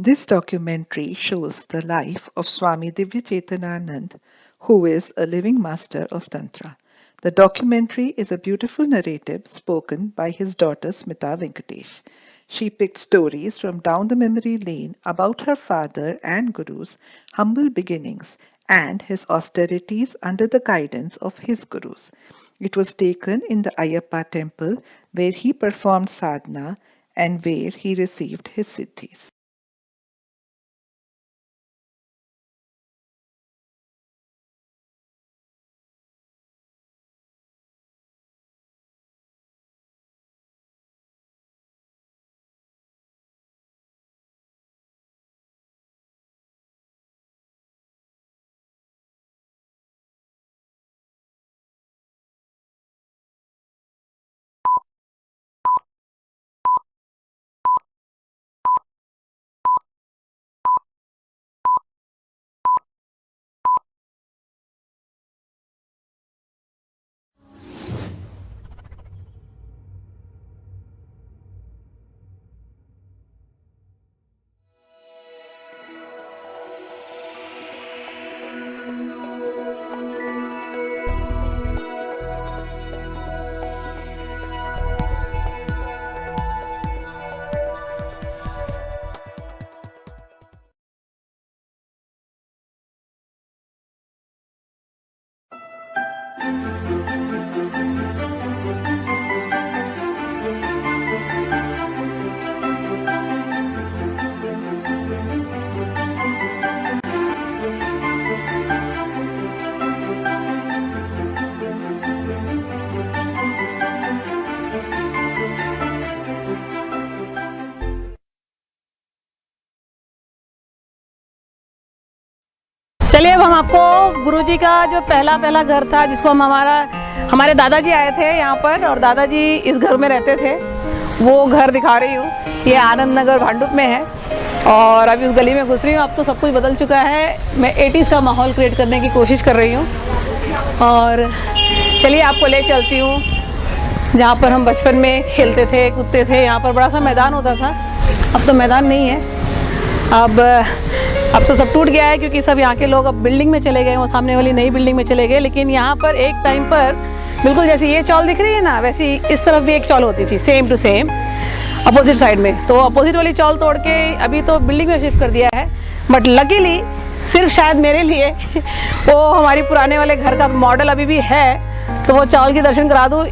This documentary shows the life of Swami Divyachetananand, who is a living master of Tantra. The documentary is a beautiful narrative spoken by his daughter Smita Venkatesh. She picked stories from down the memory lane about her father and Guru's humble beginnings and his austerities under the guidance of his Gurus. It was taken in the Ayyappa temple where he performed sadhana and where he received his siddhis. चलिए अब हम आपको गुरुजी का जो पहला घर था, जिसको हम हमारे दादाजी आए थे यहाँ पर और दादाजी इस घर में रहते थे, वो घर दिखा रही हूँ। ये आनंद नगर भांडुप में है और अभी उस गली में घुस रही हूँ। अब तो सब कुछ बदल चुका है। मैं 80s का माहौल क्रिएट करने की कोशिश कर रही हूँ और चलिए आपको ले चलती हूँ जहाँ पर हम बचपन में खेलते थे, कूदते थे। यहाँ पर बड़ा सा मैदान होता था, अब तो मैदान नहीं है। अब तो सब टूट गया है क्योंकि सब यहाँ के लोग अब बिल्डिंग में चले गए, वो सामने वाली नई बिल्डिंग में चले गए। लेकिन यहाँ पर एक टाइम पर बिल्कुल जैसे ये चौल दिख रही है ना, वैसी इस तरफ भी एक चौल होती थी, same to same opposite side में। तो अपोजिट वाली चौल तोड़ के अभी तो बिल्डिंग में शिफ्ट कर दिया है। बट लकीली सिर्फ शायद मेरे लिए वो हमारी पुराने वाले घर का मॉडल अभी भी है, तो वो चौल के दर्शन करा दूँ।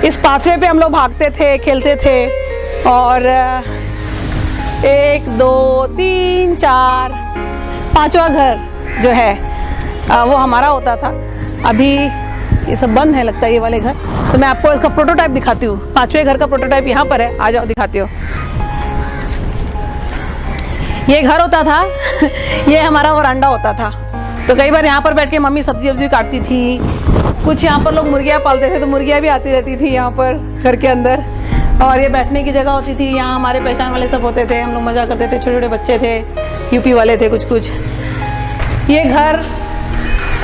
इस पाथवे पे हम लोग भागते थे, खेलते थे और 1 2 3 4 5वां घर जो है वो हमारा होता था। अभी ये सब बंद है लगता है ये वाले घर। तो मैं आपको इसका प्रोटोटाइप दिखाती हूँ। 5वें घर का प्रोटोटाइप यहाँ पर है, आ जाओ दिखाती हूँ। ये घर होता था ये हमारा वरांडा होता था। तो कई बार यहाँ पर बैठ के मम्मी सब्जी वब्जी काटती थी। कुछ यहाँ पर लोग मुर्गियाँ पालते थे, तो मुर्गियाँ भी आती रहती थी यहाँ पर घर के अंदर। और ये बैठने की जगह होती थी, यहाँ हमारे पहचान वाले सब होते थे, हम लोग मज़ा करते थे। छोटे छोटे बच्चे थे, यूपी वाले थे कुछ। ये घर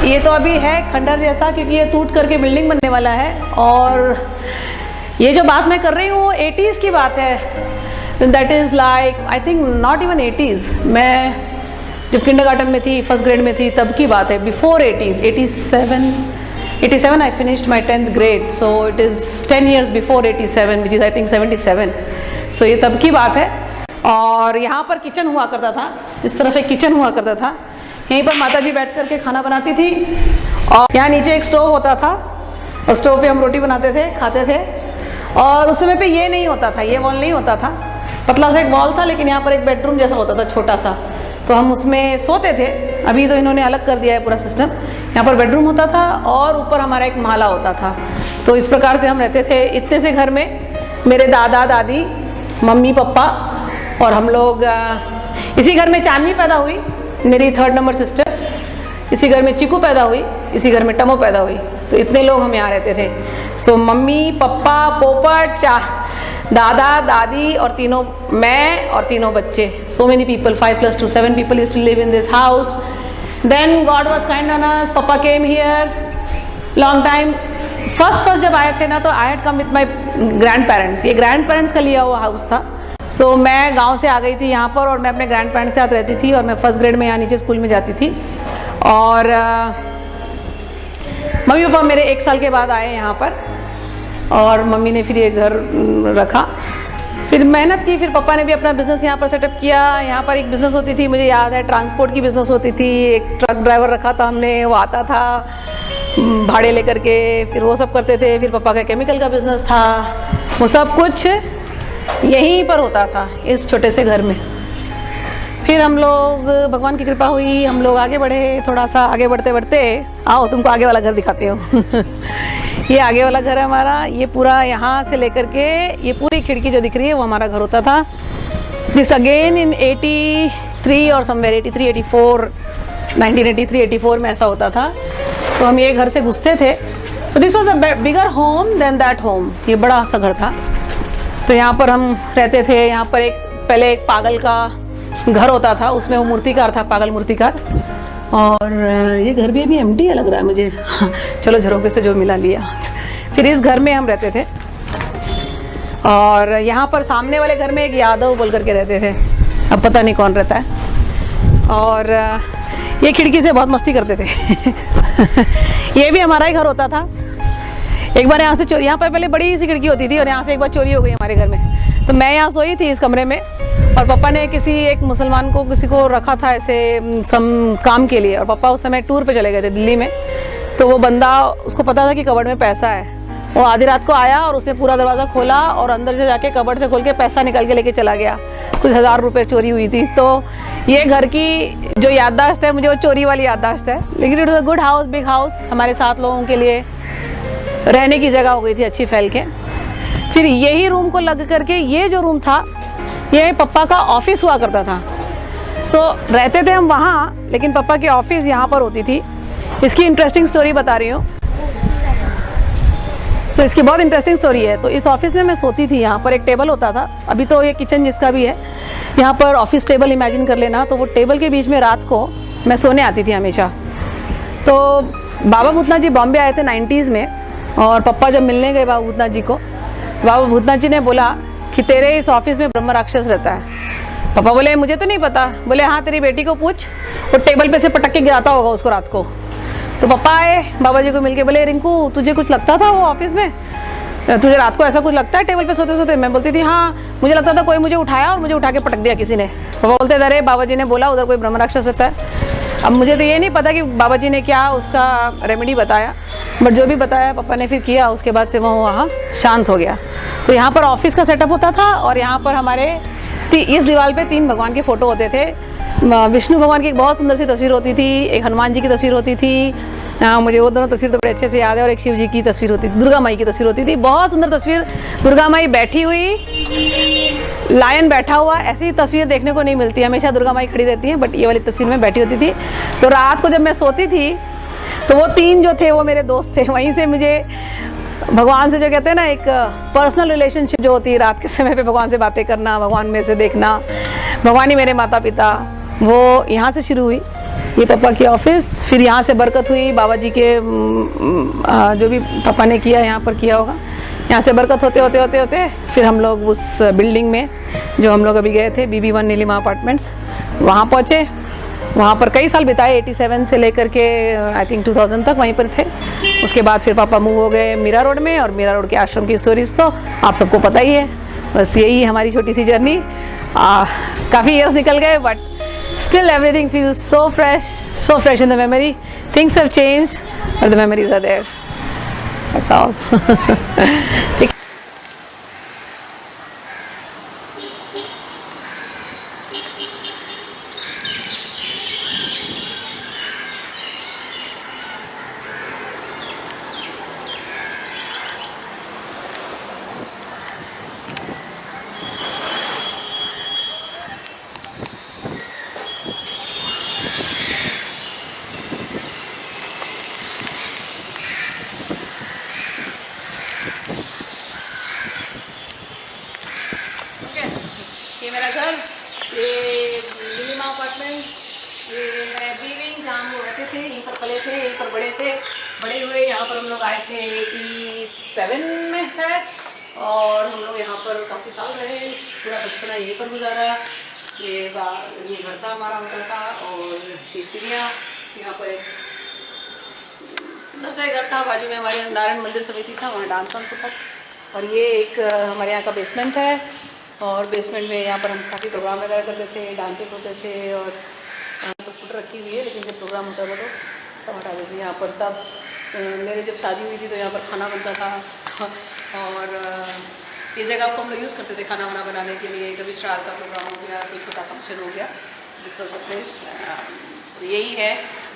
ये तो अभी है खंडर जैसा, क्योंकि ये टूट करके बिल्डिंग बनने वाला है। और ये जो बात मैं कर रही हूँ 80s की बात है। That is like I think not even 80s। मैं जब किंडरगार्टन में थी, फर्स्ट ग्रेड में थी, तब की बात है, before 80s। 87 I finished my 10th grade, so it is 10 years before 87, which is I think 77. So ये तब की बात है। और यहाँ पर किचन हुआ करता था, इस तरफ एक किचन हुआ करता था। यहीं पर माताजी बैठ करके खाना बनाती थी और यहाँ नीचे एक स्टोव होता था और स्टोव पे हम रोटी बनाते थे, खाते थे। और उस समय पे ये नहीं होता था, ये वॉल नहीं होता था, पतला सा एक वॉल था, लेकिन यहाँ पर एक बेडरूम जैसा होता था छोटा सा, तो हम उसमें सोते थे। अभी तो इन्होंने अलग कर दिया है पूरा सिस्टम। यहाँ पर बेडरूम होता था और ऊपर हमारा एक माला होता था। तो इस प्रकार से हम रहते थे। इतने से घर में मेरे दादा दादी, मम्मी पापा और हम लोग इसी घर में चांदनी पैदा हुई, मेरी 3rd नंबर सिस्टर। इसी घर में चिकू पैदा हुई, इसी घर में टमो पैदा हुई। तो इतने लोग हम यहाँ रहते थे। सो मम्मी पापा पोपट दादा दादी और तीनों मैं और तीनों बच्चे। So many people, 5 + 2 7 people used to live in this house. Then God was kind on us. Papa came here long time. First जब आए थे ना, तो I had come with my grandparents. ये grandparents का लिया हुआ हाउस था सो मैं गांव से आ गई थी यहाँ पर और मैं अपने ग्रैंड पेरेंट्स के साथ रहती थी और मैं फर्स्ट ग्रेड में यहाँ नीचे स्कूल में जाती थी। और मम्मी पापा मेरे 1 साल के बाद आए यहाँ पर और मम्मी ने फिर ये घर रखा, फिर मेहनत की, फिर पापा ने भी अपना बिज़नेस यहाँ पर सेटअप किया। यहाँ पर एक बिज़नेस होती थी, मुझे याद है, ट्रांसपोर्ट की बिज़नेस होती थी। एक ट्रक ड्राइवर रखा था हमने, वो आता था भाड़े लेकर के, फिर वो सब करते थे। फिर पापा का केमिकल का बिज़नेस था, वो सब कुछ यहीं पर होता था इस छोटे से घर में। फिर हम लोग, भगवान की कृपा हुई, हम लोग आगे बढ़े, थोड़ा सा आगे बढ़ते बढ़ते, आओ तुमको आगे वाला घर दिखाते हो। ये आगे वाला घर है हमारा, ये पूरा यहाँ से लेकर के ये पूरी खिड़की जो दिख रही है वो हमारा घर होता था। दिस अगेन इन 83 और समवेयर 83, 84, 1983, 84 में ऐसा होता था। तो हम ये घर से घुसते थे। So this was a bigger home than that home, ये बड़ा सा घर था। तो यहाँ पर हम रहते थे। यहाँ पर पहले एक पागल का घर होता था, उसमें वो मूर्तिकार था, पागल मूर्तिकार। और ये घर भी अभी एम्प्टी है लग रहा है मुझे। चलो झरोखे से जो मिला लिया। फिर इस घर में हम रहते थे और यहाँ पर सामने वाले घर में एक यादव बोल करके रहते थे, अब पता नहीं कौन रहता है। और ये खिड़की से बहुत मस्ती करते थे। ये भी हमारा ही घर होता था। एक बार यहाँ से चोरी, यहाँ पर पहले बड़ी सी खिड़की होती थी और यहाँ से एक बार चोरी हो गई हमारे घर में। तो मैं यहाँ सोई थी इस कमरे में और पापा ने किसी एक मुसलमान को, किसी को रखा था ऐसे सम काम के लिए, और पापा उस समय टूर पे चले गए थे दिल्ली में। तो वो बंदा, उसको पता था कि कबर्ड में पैसा है, वो आधी रात को आया और उसने पूरा दरवाज़ा खोला और अंदर से जाके कबर्ड से खोल के पैसा निकल के लेके चला गया। कुछ 1000 रुपये चोरी हुई थी। तो ये घर की जो याददाश्त है, मुझे वो चोरी वाली याददाश्त है। लेकिन it was a good house, big house, हमारे 7 लोगों के लिए रहने की जगह हो गई थी अच्छी फैल के। फिर यही रूम को लग करके ये जो रूम था, ये पापा का ऑफिस हुआ करता था। सो रहते थे हम वहाँ, लेकिन पापा की ऑफिस यहाँ पर होती थी। इसकी इंटरेस्टिंग स्टोरी बता रही हूँ। सो इसकी बहुत इंटरेस्टिंग स्टोरी है। तो इस ऑफिस में मैं सोती थी। यहाँ पर एक टेबल होता था, अभी तो ये किचन जिसका भी है, यहाँ पर ऑफिस टेबल इमेजिन कर लेना। तो वो टेबल के बीच में रात को मैं सोने आती थी हमेशा। तो बाबा भूतनाथ जी बॉम्बे आए थे 90s में, और पापा जब मिलने गए बाबा भूतनाथ जी को, बाबा भूतनाथ जी ने बोला कि तेरे इस ऑफिस में ब्रह्म राक्षस रहता है। पापा बोले मुझे तो नहीं पता। बोले हाँ तेरी बेटी को पूछ, वो टेबल पे से पटक के गिराता होगा उसको रात को। तो पापा आए बाबा जी को मिलके, बोले रिंकू तुझे कुछ लगता था वो ऑफिस में, तुझे रात को ऐसा कुछ लगता है टेबल पे सोते सोते? मैं बोलती थी हाँ मुझे लगता था कोई मुझे उठाया और मुझे उठा के पटक दिया किसी ने। पापा बोलते थे अरे बाबा जी ने बोला उधर कोई ब्रह्म राक्षस रहता है। अब मुझे तो ये नहीं पता कि बाबा जी ने क्या उसका रेमेडी बताया, बट जो भी बताया पापा ने फिर किया। उसके बाद से वो वहाँ शांत हो गया। तो यहाँ पर ऑफिस का सेटअप होता था और यहाँ पर हमारे इस दीवार पे 3 भगवान के फ़ोटो होते थे। विष्णु भगवान की एक बहुत सुंदर सी तस्वीर होती थी, एक हनुमान जी की तस्वीर होती थी, मुझे वो दोनों तस्वीर तो बड़े अच्छे से याद है, और एक शिव जी की तस्वीर होती थी, दुर्गा माई की तस्वीर होती थी। बहुत सुंदर तस्वीर, दुर्गा माई बैठी हुई, लायन बैठा हुआ, ऐसी तस्वीर देखने को नहीं मिलती। हमेशा दुर्गा माई खड़ी रहती है, बट ये वाली तस्वीर में बैठी होती थी। तो रात को जब मैं सोती थी तो वो 3 जो थे वो मेरे दोस्त थे। वहीं से मुझे भगवान से, जो कहते हैं ना, एक पर्सनल रिलेशनशिप जो होती है रात के समय पे, भगवान से बातें करना, भगवान में से देखना, भगवान ही मेरे माता पिता, वो यहाँ से शुरू हुई। ये पापा की ऑफिस, फिर यहाँ से बरकत हुई बाबा जी के, जो भी पापा ने किया यहाँ पर किया होगा। यहाँ से बरकत होते होते होते होते फिर हम लोग उस बिल्डिंग में जो हम लोग अभी गए थे, BB1 नीलिमा अपार्टमेंट्स, वहाँ पहुँचे। वहाँ पर कई साल बिताए, 87 से लेकर के आई थिंक 2000 तक वहीं पर थे। उसके बाद फिर पापा मूव हो गए मीरा रोड में, और मीरा रोड के आश्रम की स्टोरीज तो आप सबको पता ही है। बस यही हमारी छोटी सी जर्नी। काफ़ी ईयर्स निकल गए, but still everything feels so fresh in the memory. Things have changed, but the memories are there. That's all. ये मेरा घर, ये नीलिमा अपार्टमेंट्स, ये मेरा बीविंग जहाँ हम लोग रहते थे, यहीं पर पले थे, यहीं पर बड़े थे, बड़े हुए। यहाँ पर हम लोग आए थे 87 में शायद, और हम लोग यहाँ पर काफ़ी साल रहे, पूरा बचपना यहीं पर गुजारा। ये घर था हमारा अंकल का, और ये सीढ़ियाँ, यहाँ पर एक सुंदर सा घर था, बाजू में हमारे नारायण मंदिर समिति था, वहाँ डांस वांस होता था। और ये एक हमारे यहाँ का बेसमेंट है, और बेसमेंट में यहाँ पर हम काफ़ी प्रोग्राम वगैरह करते थे, डांसेस होते थे, और स्कूटर रखी हुई है, लेकिन जब प्रोग्राम होता था तो सब हटा देते थे। यहाँ पर सब मेरे जब शादी हुई थी तो यहाँ पर खाना बनता था, और ये जगह को हम लोग यूज़ करते थे खाना वाना बनाने के लिए। कभी श्राद्ध का प्रोग्राम हो गया, कोई छोटा फंक्शन हो गया, दिस वाज द प्लेस। तो यही है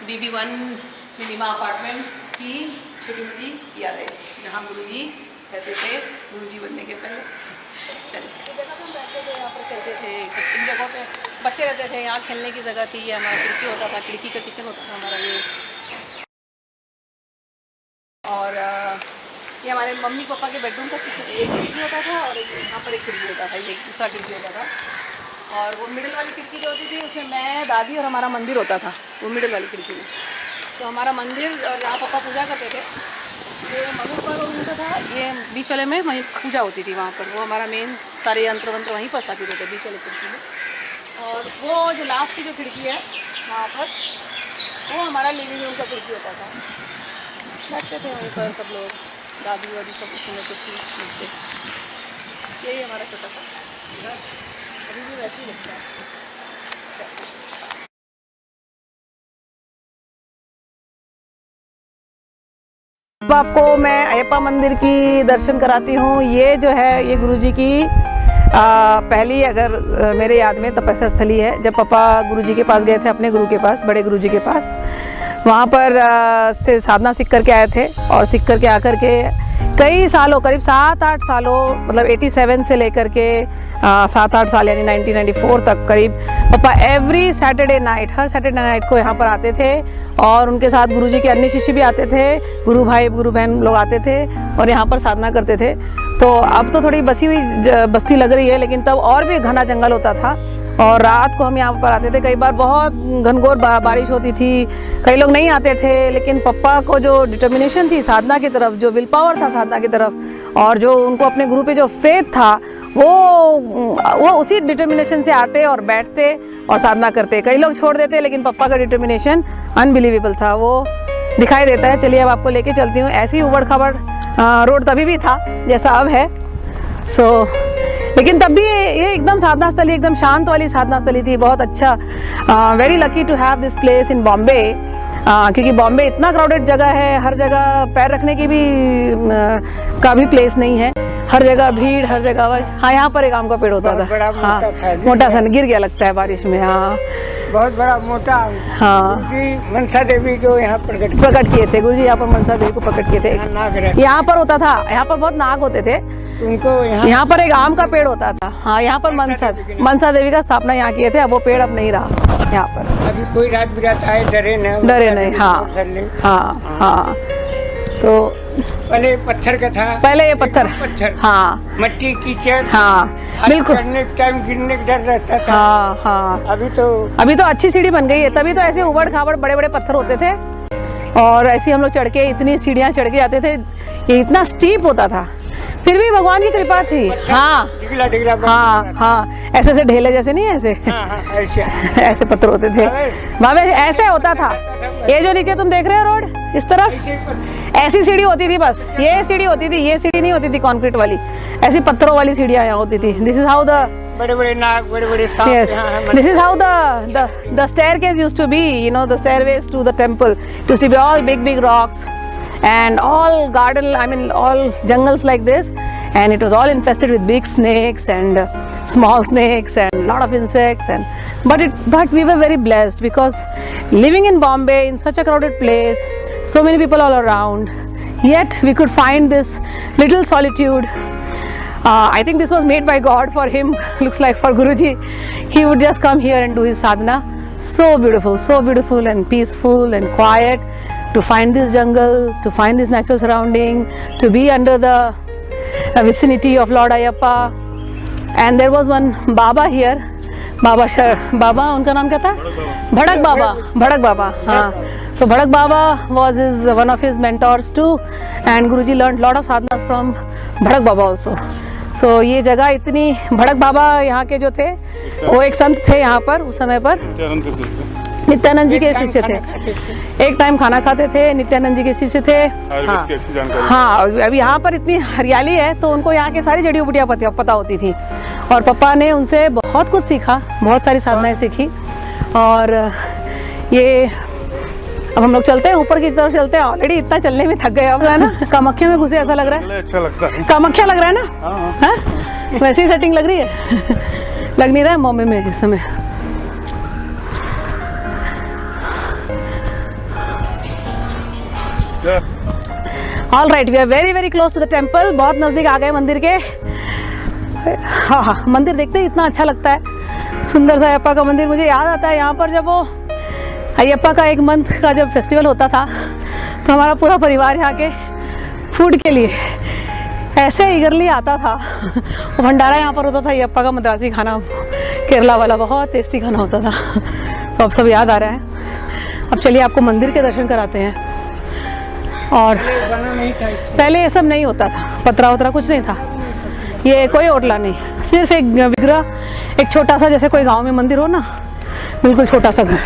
BB1 मिनीमा अपार्टमेंट्स की छोटी मोटी यादें, जहाँ गुरुजी रहते थे, गुरुजी बनने के पहले। चलिए, जगह पर बैठते थे, यहाँ पर खेलते थे, इन जगहों पे बच्चे रहते थे। यहाँ खेलने की जगह थी, हमारा खिड़की होता था, खिड़की का किचन होता था हमारा ये। और ये हमारे मम्मी पापा के बेडरूम का किचन, एक खिड़की होता था, और यहाँ पर एक खिड़की होता था, ये दूसरा खिड़की होता था। और वो मिडिल वाली खिड़की जो होती थी, उसमें मैं, दादी और हमारा मंदिर होता था, वो मिडिल वाली खिड़की में। तो हमारा मंदिर, और जहाँ पापा पूजा करते थे, ये मम्मी पापा का होता था, ये बीच वाले में वहीं पूजा होती थी वहाँ पर। वो हमारा मेन सारे यंत्र वंत्र वहीं पर स्थापित होते बीच वाली खिड़की में। और वो जो लास्ट की जो खिड़की है वहाँ पर, वो हमारा लिविंग रूम का खिड़की होता था। बैठते थे वहीं पर सब लोग, दादी वादी सब उसी में कुछ मिलते। यही हमारा छोटा सा घर अभी भी वैसे ही लगता है। अब आपको मैं अयप्पा मंदिर की दर्शन कराती हूँ। ये जो है, ये गुरुजी की पहली, अगर मेरे याद में, तपस्या स्थली है। जब पापा गुरुजी के पास गए थे, अपने गुरु के पास, बड़े गुरुजी के पास, वहाँ पर से साधना सीख करके आए थे। और सीख करके आकर के कई सालों, करीब 7-8 सालों, मतलब 87 से लेकर के 7-8 साल यानी 1994 तक करीब, पापा एवरी सैटरडे नाइट, हर सैटरडे नाइट को यहाँ पर आते थे। और उनके साथ गुरुजी के अन्य शिष्य भी आते थे, गुरु भाई गुरु बहन लोग आते थे, और यहाँ पर साधना करते थे। तो अब तो थोड़ी बसी हुई बस्ती लग रही है, लेकिन तब और भी घना जंगल होता था। और रात को हम यहाँ पर आते थे, कई बार बहुत घनघोर बारिश होती थी, कई लोग नहीं आते थे, लेकिन पप्पा को जो डिटर्मिनेशन थी साधना की तरफ, जो विल पावर था साधना की तरफ, और जो उनको अपने गुरु पे जो फेथ था, वो उसी डिटर्मिनेशन से आते और बैठते और साधना करते। कई लोग छोड़ देते, लेकिन पप्पा का डिटर्मिनेशन अनबिलीवेबल था, वो दिखाई देता है। चलिए, अब आपको लेके चलती हूँ। ऐसी उबड़ खाबड़ रोड तभी भी था जैसा अब है। लेकिन तब भी ये एकदम साधना स्थली, एकदम शांत वाली साधना स्थली थी। बहुत अच्छा, very lucky to have this place in Bombay, क्योंकि बॉम्बे इतना क्राउडेड जगह है, हर जगह पैर रखने की भी का भी प्लेस नहीं है, हर जगह भीड़, हर जगह। हाँ, यहाँ पर एक आम का पेड़ होता था, हाँ, मोटा सा, गिर गया लगता है बारिश में। हाँ, बहुत बड़ा मोटा। हाँ, मनसा देवी को यहाँ प्रकट किए थे गुरुजी, यहाँ पर मनसा देवी को प्रकट किए थे। यहाँ पर होता था, यहाँ पर बहुत नाग होते थे, उनको यहाँ पर एक आम का पेड़ होता था। हाँ, यहाँ पर मनसा देवी का स्थापना यहाँ किए थे। अब वो पेड़ अब नहीं रहा यहाँ पर। अभी कोई रात बिरात आए डरे नहीं। हाँ हाँ हाँ। तो पहले पत्थर का था, पहले ये पत्थर, हाँ, मट्टी कीचड़, हाँ, बिल्कुल, करने के टाइम गिरने का डर रहता था। हाँ हाँ। अभी तो अच्छी सीढ़ी बन गई है, तभी तो ऐसे उबड़ खाबड़ बड़े बड़े पत्थर होते थे, और ऐसे हम लोग चढ़ के, इतनी सीढ़ियाँ चढ़ के जाते थे, ये इतना स्टीप होता था, फिर भी भगवान की कृपा थी। हाँ डिगला हाँ हाँ, ऐसे ऐसे ढेले जैसे नहीं, ऐसे ऐसे पत्थर होते थे वहाँ पे, ऐसे होता था। ये जो नीचे तुम देख रहे हो रोड, इस तरफ ऐसी सीढ़ी होती थी, बस ये सीढ़ी होती थी, ये सीढ़ी नहीं होती थी कंक्रीट वाली, ऐसी पत्थरों वाली सीढ़ियाँ यहाँ होती थी। दिस इज हाउ द बड़े-बड़े नाग, बड़े-बड़े सांप, yes, this is how the staircase used to be, you know, the stairways to the temple. To see all big rocks and all garden, I mean all jungles like this, and it was all infested with big snakes and small snakes and lot of insects. And but we were very blessed, because living in Bombay in such a crowded place, so many people all around, yet we could find this little solitude. I think this was made by God for him. Looks like for Guruji, he would just come here and do his sadhana. So beautiful and peaceful and quiet, to find this jungle, to find this natural surrounding, to be under the vicinity of Lord Ayyappa. And there was one Baba here, Baba उनका नाम क्या था? भड़क बाबा, हाँ। So Bhadak Baba was one of his mentors too, and Guruji learned lot of sadhanas भड़क बाबा also. सो ये जगह इतनी, भड़क बाबा यहाँ के जो थे वो एक संत थे यहाँ पर उस समय पर, नित्यानंद जी के शिष्य थे। एक टाइम खाना खाते थे, नित्यानंद जी के शिष्य थे। हाँ, अभी यहाँ पर इतनी हरियाली है तो उनको यहाँ के सारी जड़ी बूटियाँ पता होती थी और पापा ने उनसे बहुत कुछ सीखा, बहुत सारी साधनाएं सीखी। और ये अब हम लोग चलते हैं ऊपर की तरफ चलते हैं, ऑलरेडी इतना चलने में थक गए अब, है ना। कामाख्या में घुसे ऐसा लग रहा है, अच्छा लगता है। कामाख्या लग रहा है ना, हाँ? वैसे ही सेटिंग लग रही है लग नहीं रहा है बॉम्बे में इस समय। All right, we are very very close to the temple, बहुत नजदीक आ गए मंदिर के। हाँ हाँ, मंदिर देखते ही इतना अच्छा लगता है, सुंदर सा अयप्पा का मंदिर। मुझे याद आता है यहाँ पर जब वो अयप्पा का एक मंथ का जब फेस्टिवल होता था तो हमारा पूरा परिवार यहाँ के फूड के लिए ऐसे ईगरली आता था। वो भंडारा यहाँ पर होता था अयप्पा का, मद्रासी खाना, केरला वाला, बहुत टेस्टी खाना होता था। तो अब सब याद आ रहा है। अब चलिए आपको मंदिर के दर्शन कराते हैं। और पहले ये सब नहीं होता था, पतरा वतरा कुछ नहीं था, ये कोई ओटला नहीं, सिर्फ एक विग्रह, एक छोटा सा, जैसे कोई गांव में मंदिर हो ना, बिल्कुल छोटा सा घर,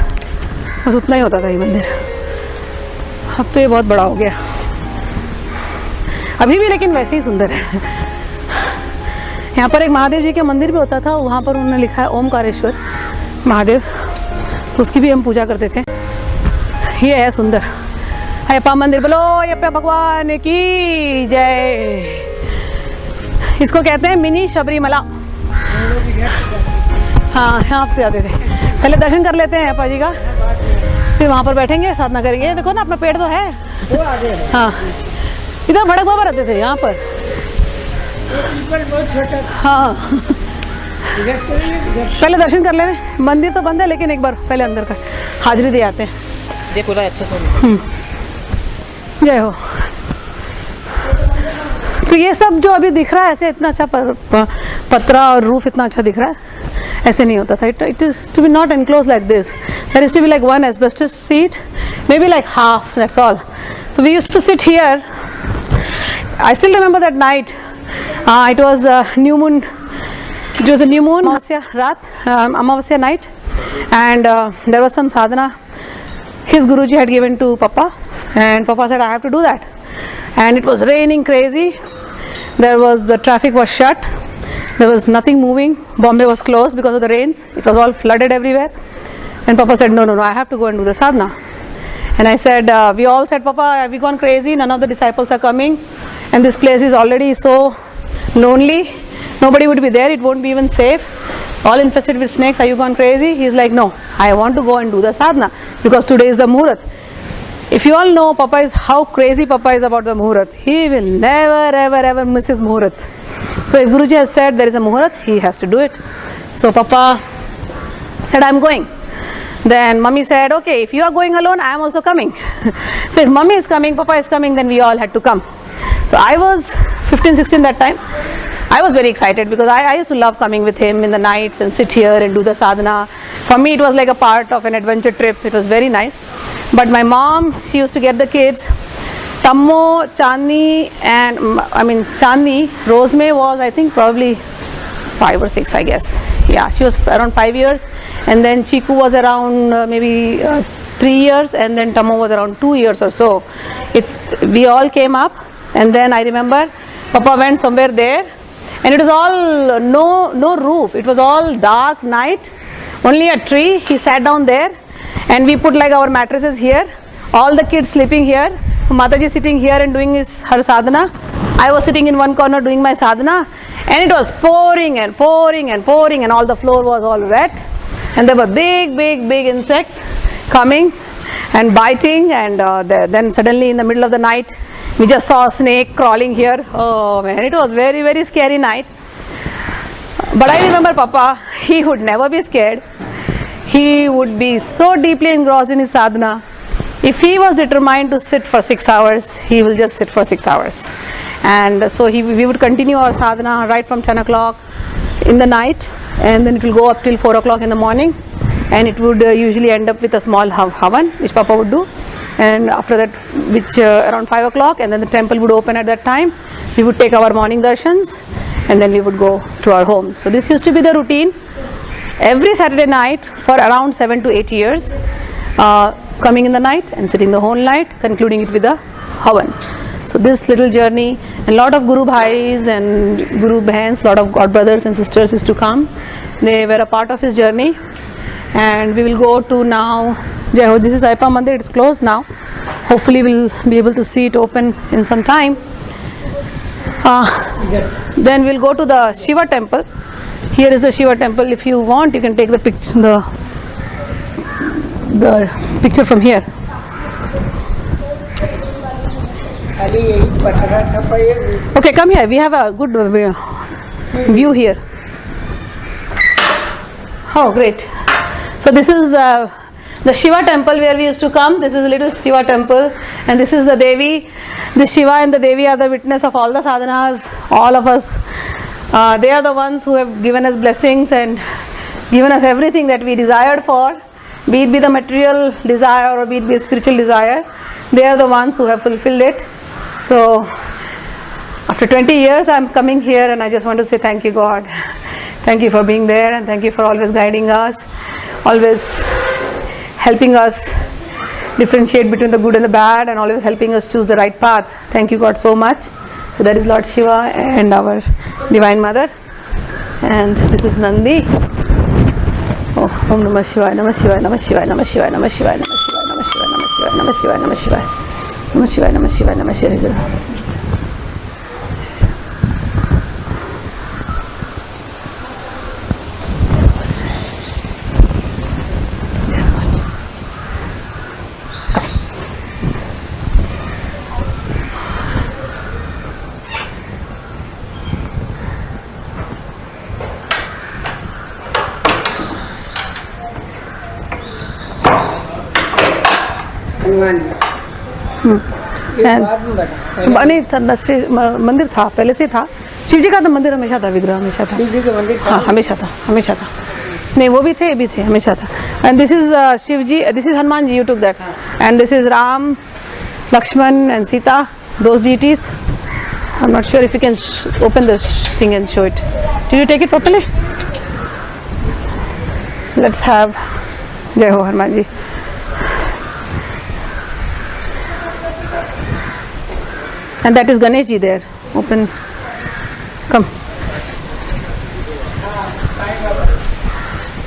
बस उतना ही होता था ये मंदिर। अब तो ये बहुत बड़ा हो गया अभी भी, लेकिन वैसे ही सुंदर है। यहाँ पर एक महादेव जी के मंदिर भी होता था, वहाँ पर उन्होंने लिखा है ओमकारेश्वर महादेव, तो उसकी भी हम पूजा करते थे। ये है सुंदर अयप्पा मंदिर, बोलो अयप्पा भगवान की जय। इसको कहते हैं मिनी शबरीमला। हाँ, यहाँ से आते थे। पहले दर्शन कर लेते हैं अयप्पा जी का, फिर वहाँ पर बैठेंगे, साधना करेंगे। देखो ना, अपना पेड़ तो है। हाँ, इधर भड़क बाबा रहते थे यहाँ पर। हाँ, पहले दर्शन कर ले। मंदिर तो बंद है, लेकिन एक बार पहले अंदर का हाजिरी दे आते हैं। देखो अच्छे से। जय हो। तो ये सब जो अभी दिख रहा है ऐसे, इतना अच्छा पतरा और रूफ इतना अच्छा दिख रहा है, ऐसे नहीं होता था। It is to be not enclose like this, there is to be like one asbestos sheet, maybe like half, that's all. तो we used to sit here. I still remember that night, it was new moon, it was a new moon, अमावस्या रात, अमावस्या night, and there was some sadhana his Guruji had given to Papa, and Papa said I have to do that, and it was raining crazy. The traffic was shut, there was nothing moving, Bombay was closed because of the rains, it was all flooded everywhere, and Papa said no, I have to go and do the sadhana. And I said, we all said, Papa, have we gone crazy? None of the disciples are coming, and this place is already so lonely, nobody would be there, it won't be even safe, all infested with snakes, are you gone crazy? He's like, no, I want to go and do the sadhana because today is the Muhurat. If you all know how crazy Papa is about the Muhurat, he will never ever miss his Muhurat. So if Guruji has said there is a Muhurat, he has to do it. So Papa said, I'm going. Then Mummy said, okay, if you are going alone, I am also coming. So if Mummy is coming, Papa is coming, then we all had to come. So I was 15, 16 that time. I was very excited because I used to love coming with him in the nights and sit here and do the sadhana. For me, it was like a part of an adventure trip. It was very nice. But my mom, she used to get the kids. Tammo, Chandni, and Chandni, Rosemay was, I think, probably 5 or 6, I guess. Yeah, she was around 5 years. And then Chiku was around maybe 3 years. And then Tammo was around 2 years or so. We all came up. And then I remember Papa went somewhere there. And it was all no roof. It was all dark night. Only a tree. He sat down there. And we put like our mattresses here. All the kids sleeping here. Mataji sitting here and doing her sadhana. I was sitting in one corner doing my sadhana. And it was pouring and pouring and pouring. And all the floor was all wet. And there were big insects coming and biting. And then suddenly in the middle of the night, we just saw a snake crawling here. Oh man, it was very scary night. But I remember Papa, he would never be scared. He would be so deeply engrossed in his sadhana. If he was determined to sit for 6 hours, he will just sit for 6 hours. And so we would continue our sadhana right from 10 o'clock in the night, and then it will go up till 4 o'clock in the morning, and it would usually end up with a small havan which Papa would do. and after that, which around 5 o'clock, and then the temple would open at that time. We would take our morning darshans, and then we would go to our home. So this used to be the routine every Saturday night for around 7 to 8 years, coming in the night and sitting the whole night, concluding it with a havan. So this little journey, a lot of Guru Bhais and Guru Bahans, lot of God brothers and sisters used to come. They were a part of his journey, and we will go to now. Jai Ho, this is Ayappa Mandir. It's closed now. Hopefully we'll be able to see it open in some time. Then we'll go to the Shiva temple. Here is the Shiva temple. If you want, you can take the picture from here. अभी यही पत्थर था पर ये Okay, come here. We have a good view here. Oh, great. So this is the Shiva temple where we used to come. This is a little Shiva temple, and this is the Devi. The Shiva and the Devi are the witness of all the sadhanas, all of us. They are the ones who have given us blessings and given us everything that we desired for, be it the material desire or be it a spiritual desire. They are the ones who have fulfilled it. So after 20 years I am coming here, and I just want to say thank you, God. Thank you for being there, and thank you for always guiding us, always helping us differentiate between the good and the bad, and always helping us choose the right path. Thank you, God, so much. So that is Lord Shiva and our Divine Mother, and this is Nandi. Oh, Om Namah Shivaya, Namah Shivaya, Namah Shivaya, Namah Shivaya, Namah Shivaya, Namah Shivaya, Namah Shivaya, Namah Shivaya, Namah Shivaya, Namah Shivaya, Namah Shivaya, Namah Shivaya, Namah Shivaya. Hanuman ji And बाद में बना नहीं था, मंदिर था, पहले से था। शिव जी का तो मंदिर हमेशा था, विग्रह हमेशा था। शिव जी का मंदिर हाँ, हमेशा था, हमेशा था। नहीं, वो भी थे, ये भी थे, हमेशा था। And this is Shiv ji, this is Hanuman ji, you took that. And this is Ram, Lakshman and Sita, those deities. I'm not sure if you can open this thing and show it. Did you take it properly? Let's have Jai Ho Hanuman ji. And that is Ganesh ji there. Open. Come.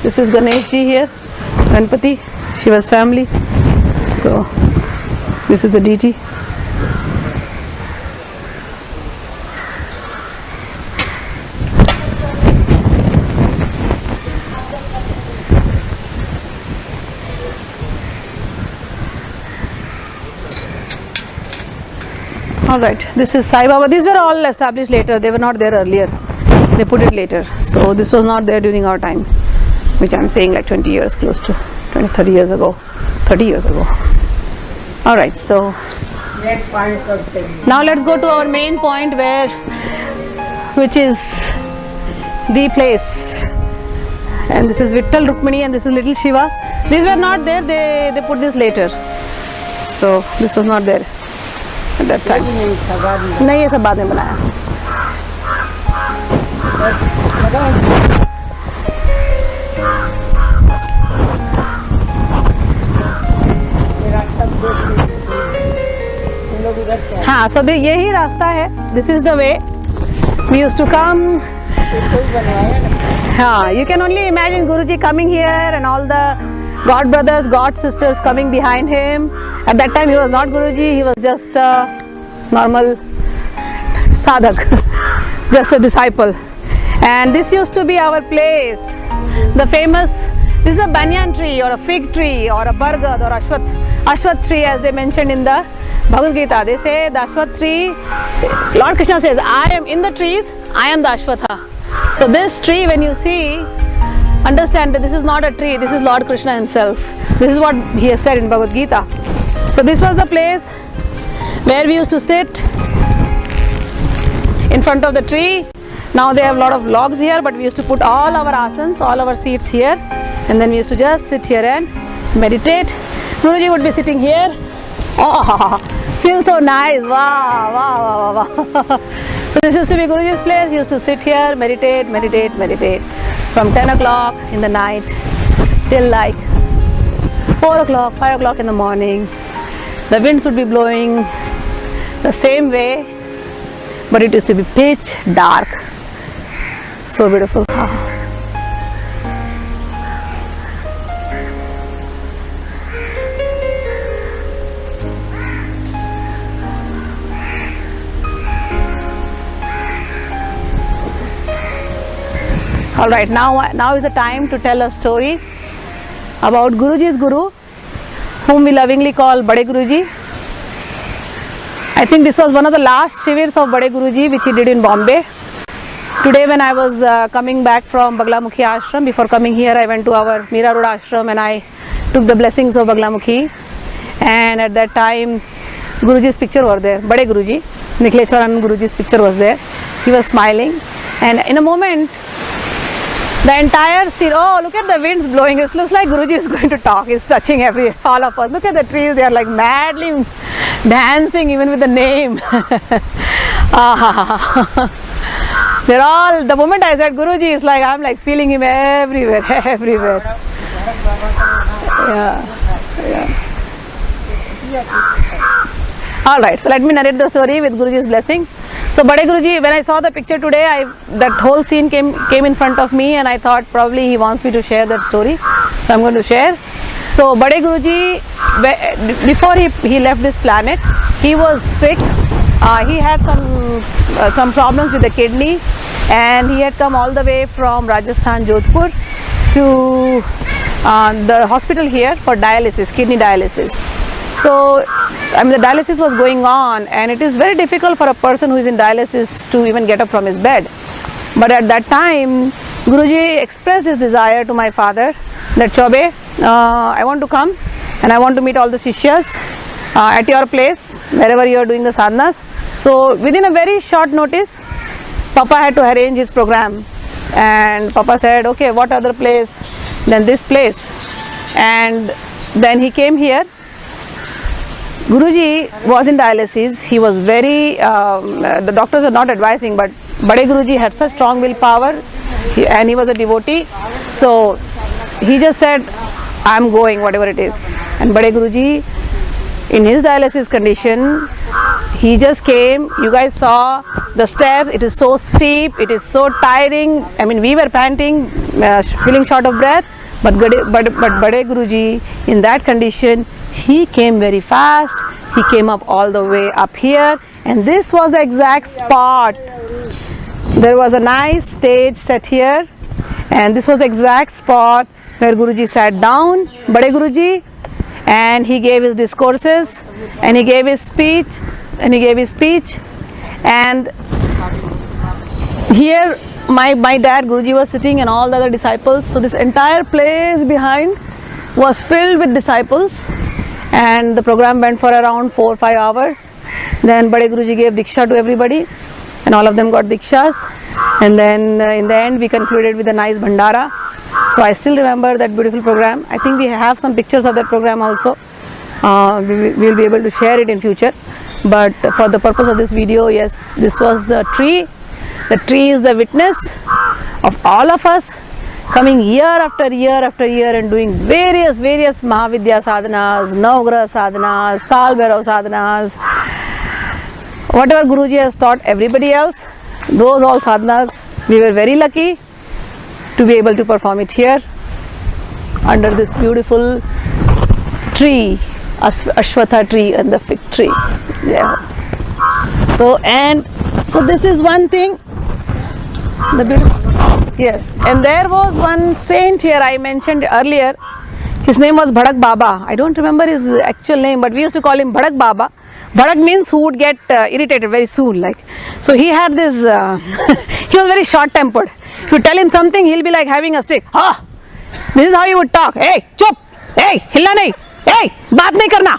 This is Ganesh ji here. Ganpati, Shiva's family. So, this is the deity. Alright, this is Sai Baba. These were all established later. They were not there earlier. They put it later. So this was not there during our time, which I'm saying like 20 years, close to 20, 30 years ago. 30 years ago. Alright, so net पानी करते हैं now let's go to our main point which is the place. And this is Vittal Rukmini and this is little Shiva. These were not there. They put this later. So this was not there at that time. नहीं था बाद में नहीं, ये सब बाद में बनाया। ये रास्ता देख लीजिए हम लोग उधर से हाँ, so यही रास्ता है. This is the way we used to come. कोई बनवाया ना हाँ, you can only imagine Guruji coming here and all the God brothers, God sisters coming behind him. At that time he was not Guruji, he was just a normal sadhak, just a disciple. And this used to be our place. The famous, this is a banyan tree or a fig tree or a bargad or ashwath tree, as they mentioned in the Bhagavad Gita. They say the ashwath tree, Lord Krishna says, I am in the trees, I am the ashwatha. So this tree, when you see, understand that this is not a tree, this is Lord Krishna himself. This is what he has said in Bhagavad Gita. So this was the place where we used to sit in front of the tree. Now they have a lot of logs here, but we used to put all our asans, all our seats here, and then we used to just sit here and meditate. Guruji would be sitting here Oh, feels so nice. Wow, wow, wow, wow, wow. So this used to be Guruji's place. He used to sit here, meditate, meditate, meditate from 10 o'clock in the night till like 4 o'clock, 5 o'clock in the morning. The winds would be blowing the same way, but it used to be pitch dark. So beautiful. All right, now is the time to tell a story about Guruji's Guru, whom we lovingly call Bade Guruji. I think this was one of the last Shivirs of Bade Guruji which he did in Bombay. Today when I was coming back from Baglamukhi Ashram, before coming here I went to our Mira Road Ashram and I took the blessings of Baglamukhi, and at that time Guruji's picture was there, Bade Guruji, Nikhlechwaranand Guruji's picture was there. He was smiling, and in a moment the entire scene, oh look at the winds blowing, it looks like Guruji is going to talk, he's touching all of us. Look at the trees, they are like madly dancing even with the name. They're all, the moment I said Guruji, it's like I'm like feeling him everywhere, everywhere. Yeah. Alright, so let me narrate the story with Guruji's blessing. So Bade Guruji, when I saw the picture today, that whole scene came in front of me, and I thought probably he wants me to share that story. So I'm going to share. So Bade Guruji, before he left this planet, he was sick. He had some problems with the kidney, and he had come all the way from Rajasthan, Jodhpur to the hospital here for dialysis, kidney dialysis. So, I mean, the dialysis was going on, and it is very difficult for a person who is in dialysis to even get up from his bed. But at that time, Guruji expressed his desire to my father that Chobe, I want to come and I want to meet all the Shishyas at your place, wherever you are doing the sadhanas. So, within a very short notice, Papa had to arrange his program, and Papa said, okay, what other place than this place? And then he came here. Guruji was in dialysis. He was very, the doctors were not advising, but Bade Guruji had such strong willpower, and he was a devotee. So he just said, I'm going, whatever it is. And Bade Guruji, in his dialysis condition, he just came. You guys saw the steps. It is so steep. It is so tiring. I mean, we were panting, feeling short of breath. But Bade Guruji, in that condition, he came very fast. He came up all the way up here, and this was the exact spot. There was a nice stage set here, and this was the exact spot where Guruji sat down, Bade Guruji, and he gave his discourses, and he gave his speech, and here my dad Guruji was sitting, and all the other disciples. So this entire place behind was filled with disciples, and the program went for around 4 or 5 hours. Then Bade Guruji gave Diksha to everybody, and all of them got Dikshas, and then in the end we concluded with a nice Bhandara. So I still remember that beautiful program. I think we have some pictures of that program also. We will be able to share it in future, but for the purpose of this video, yes, this was the tree. The tree is the witness of all of us coming year after year after year and doing various Mahavidya sadhanas, Navagraha sadhanas, Kal Bhairav sadhanas, whatever Guruji has taught everybody else, those all sadhanas, we were very lucky to be able to perform it here under this beautiful tree, Ashwatha tree and the fig tree. Yeah. So this is one thing. The beautiful. Yes, and there was one saint here I mentioned earlier. His name was Bhadak Baba. I don't remember his actual name, but we used to call him Bhadak Baba. Bhadak means who would get irritated very soon. Like, so he had this. He was very short-tempered. If you tell him something, he'll be like having a stick. Ah, this is how he would talk. Hey, chup. Hey, hilla nahi. Hey, baat nahi karna.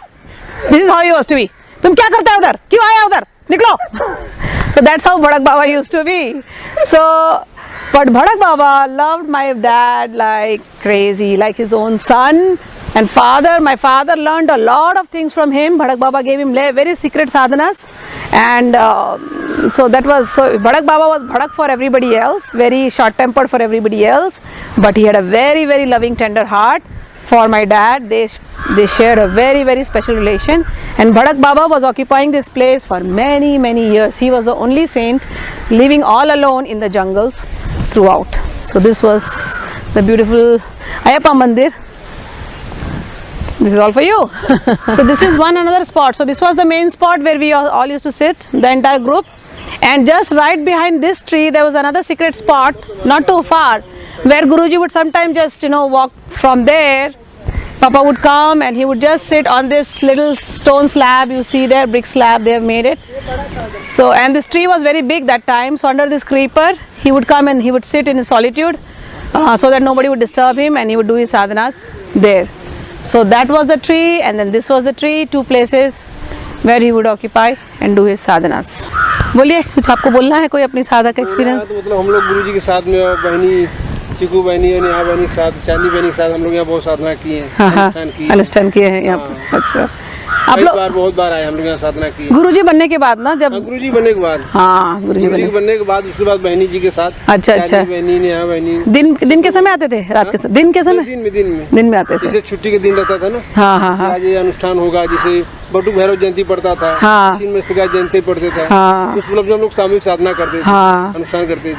This is how he was to be. Tum kya karta hai udhar? Kyun aaya udhar? Niklo. So that's how Bhadak Baba used to be. So, but Bhadak Baba loved my dad like crazy, like his own son, And my father learned a lot of things from him. Bhadak Baba gave him very secret sadhanas, and so Bhadak Baba was Bhadak for everybody else, very short-tempered for everybody else, but he had a very, very loving, tender heart for my dad. They shared a very, very special relation, and Bhadak Baba was occupying this place for many, many years. He was the only saint living all alone in the jungles throughout. So this was the beautiful Ayappa Mandir. This is all for you. So this is another spot. So this was the main spot where we all used to sit, the entire group. And just right behind this tree, there was another secret spot, not too far, where Guruji would sometimes just, walk from there. Papa would come and he would just sit on this little stone slab. You see there, brick slab, they have made it. So, and this tree was very big that time. So under this creeper, he would come and he would sit in his solitude so that nobody would disturb him, and he would do his sadhanas there. So that was the tree, and then this was the tree, two places where he would occupy and do his sadhanas. बोलिए, कुछ आपको बोलना है, कोई अपनी साधना का experience? तो मतलब हम लोग गुरुजी के साथ में, बहनी चिकू बहनी और नेहा बहनी के साथ, चांदी बहनी के साथ हम लोग यहाँ बहुत साधना की है, अनुष्ठान किए हैं यहाँ पर। अच्छा, आप लोग बहुत बार आए हम लोग यहाँ साधना की। गुरुजी बनने के बाद ना, जब गुरुजी बनने के बाद, हाँ, गुरुजी बनने के बाद उसके बाद बहनी जी के साथ। अच्छा, बहनी नेहा बहनी दिन के समय आते थे, रात के दिन के समय, दिन में आते थे। जैसे छुट्टी के दिन रहता था ना, हाँ, आज ये अनुष्ठान होगा, जैसे बटुक भैरव जयंती पड़ता था, हाँ, मस्तका जयंती पढ़ते थे, हाँ, उस मतलब हम लोग सामूहिक साधना करते थे, हाँ, अनुष्ठान करते थे,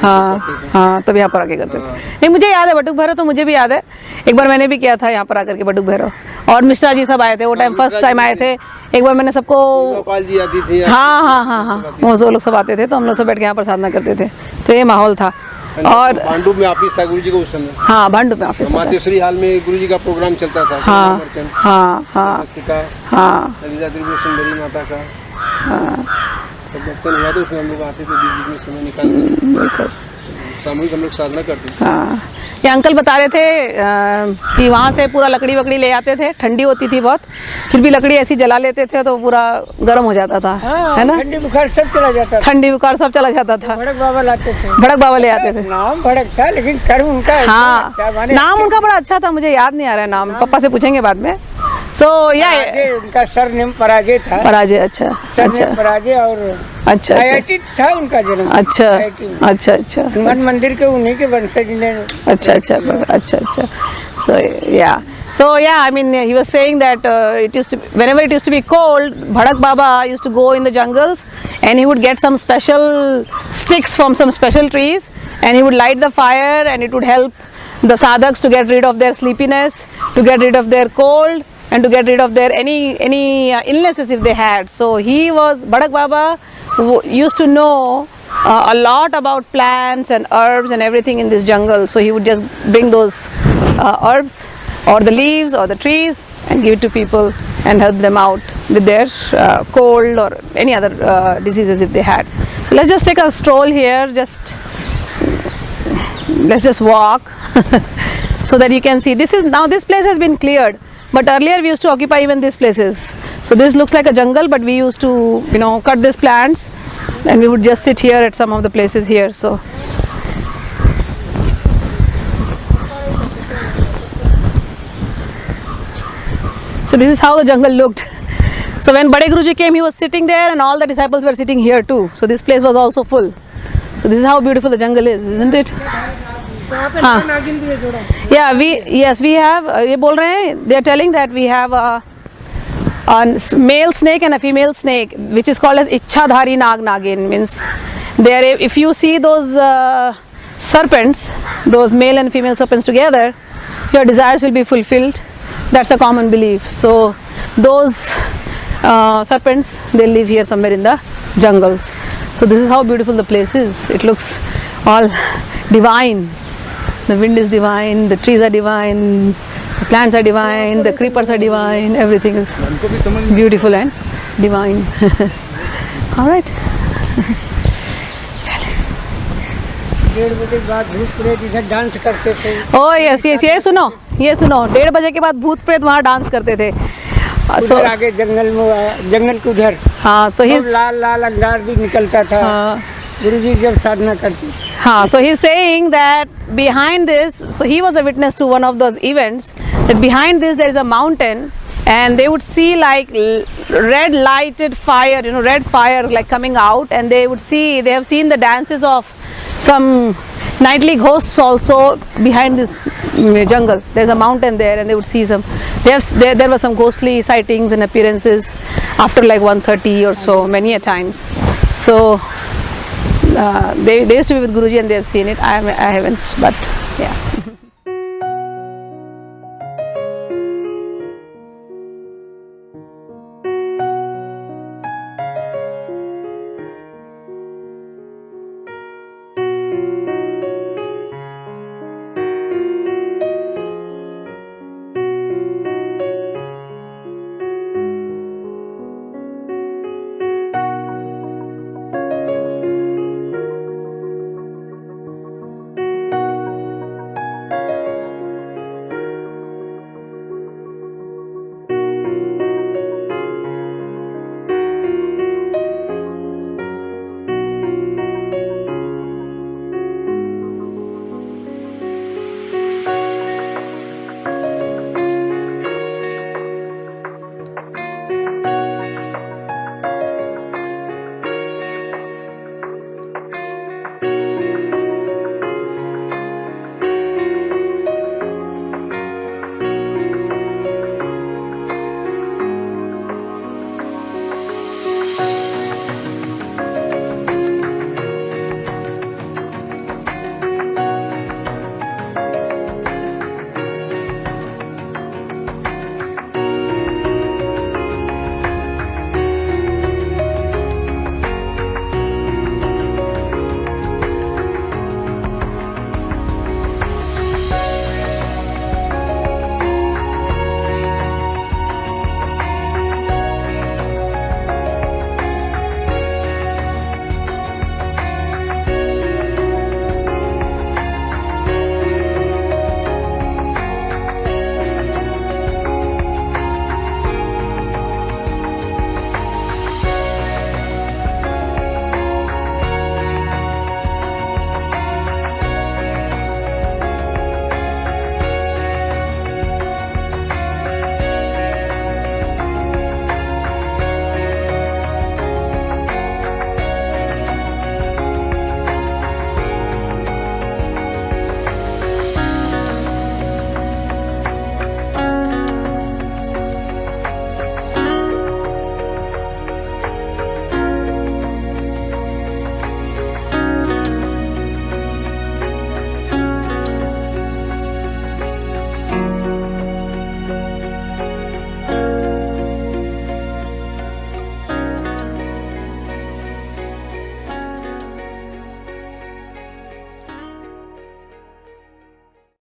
हाँ, तब यहाँ पर आके करते थे। नहीं, मुझे याद है बटुक भैरव, तो मुझे भी याद है, एक बार मैंने भी किया था यहाँ पर आकर के बटुक भैरव, और मिश्रा जी सब आए थे वो टाइम, फर्स्ट टाइम आए थे। एक बार मैंने सबको, गोपाल जी आती थी, हाँ, वो लोग सब आते थे, तो हम लोग सब बैठ के यहाँ पर साधना करते थे, तो ये माहौल था। और भांडुप में ऑफिस था गुरुजी का उस समय, हाँ, भांडुप में ऑफिस, मातेश्वरी हाल में गुरुजी का प्रोग्राम चलता था, हाँ, ललिता त्रिपुर सुंदरी माता का सब दर्शन हुआ, तो उसमें हम लोग आते थे, बीच में समय निकाल सामूहिक हम लोग साधना करते थे। हाँ, ये अंकल बता रहे थे कि वहाँ से पूरा लकड़ी वकड़ी ले आते थे, ठंडी होती थी बहुत, फिर भी लकड़ी ऐसी जला लेते थे तो पूरा गर्म हो जाता था, है ना, ठंडी बुखार सब चला जाता था, ठंडी बुखार सब चला जाता था। भड़क बाबा लाते थे, भड़क बाबा ले आते थे, नाम भड़क था लेकिन कर्म उनका, हाँ, नाम उनका बड़ा अच्छा था, मुझे याद नहीं आ रहा है नाम, पापा से पूछेंगे बाद में। सो या उनका सरनेम पराजय था, पराजय, अच्छा, पराजय, और अच्छा था उनका जन्म, अच्छा, हनुमान मंदिर के उन्हीं के वंशज ने, अच्छा। So yeah, I mean, he was saying that whenever it used to be cold, Bhadak Baba used to go in the jungles and he would get some special sticks from some special trees and he would light the fire, and it would help the sadhaks to get rid of their sleepiness, to get rid of their cold, and to get rid of their any illnesses if they had. So Bhadak Baba used to know a lot about plants and herbs and everything in this jungle. So he would just bring those herbs or the leaves or the trees and give it to people and help them out with their cold or any other diseases if they had. So let's just take a stroll here, let's just walk so that you can see. Now this place has been cleared, but earlier we used to occupy even these places. So this looks like a jungle, but we used to cut these plants and we would just sit here at some of the places here. So this is how the jungle looked. So when Bade Guruji came, he was sitting there and all the disciples were sitting here too. So this place was also full. So this is how beautiful the jungle is, isn't it? Yeah, we have, ये बोल रहे हैं, they are telling that we have a male snake and a female snake, which is called as Ichchadhari Nag Nagin. Means if you see those serpents, those male and female serpents together, your desires will be fulfilled. That's a common belief. So those serpents, they live here somewhere in the jungles. So this is how beautiful the place is. It looks all divine. The wind is divine, the trees are divine, the plants are divine, the creepers are divine, everything is beautiful and divine. All right. 1:30 बजे के बाद भूत प्रेत इधर dance करते थे। Oh yes, ये सुनो 1:30 बजे के बाद भूत प्रेत वहाँ डांस करते थे। उधर आगे जंगल के उधर, हाँ, so लाल अंगार भी निकलता था, गुरुजी जब साधना करते। हाँ, so he's saying that behind this, so he was a witness to one of those events. that behind this there is a mountain, and they would see like red lighted fire, you know, red fire like coming out, and they have seen the dances of some nightly ghosts also behind this jungle. There's a mountain there, and they would see some. There were some ghostly sightings and appearances after like 1:30 or so, many a times. So they used to be with Guruji, and they have seen it. I haven't, but yeah.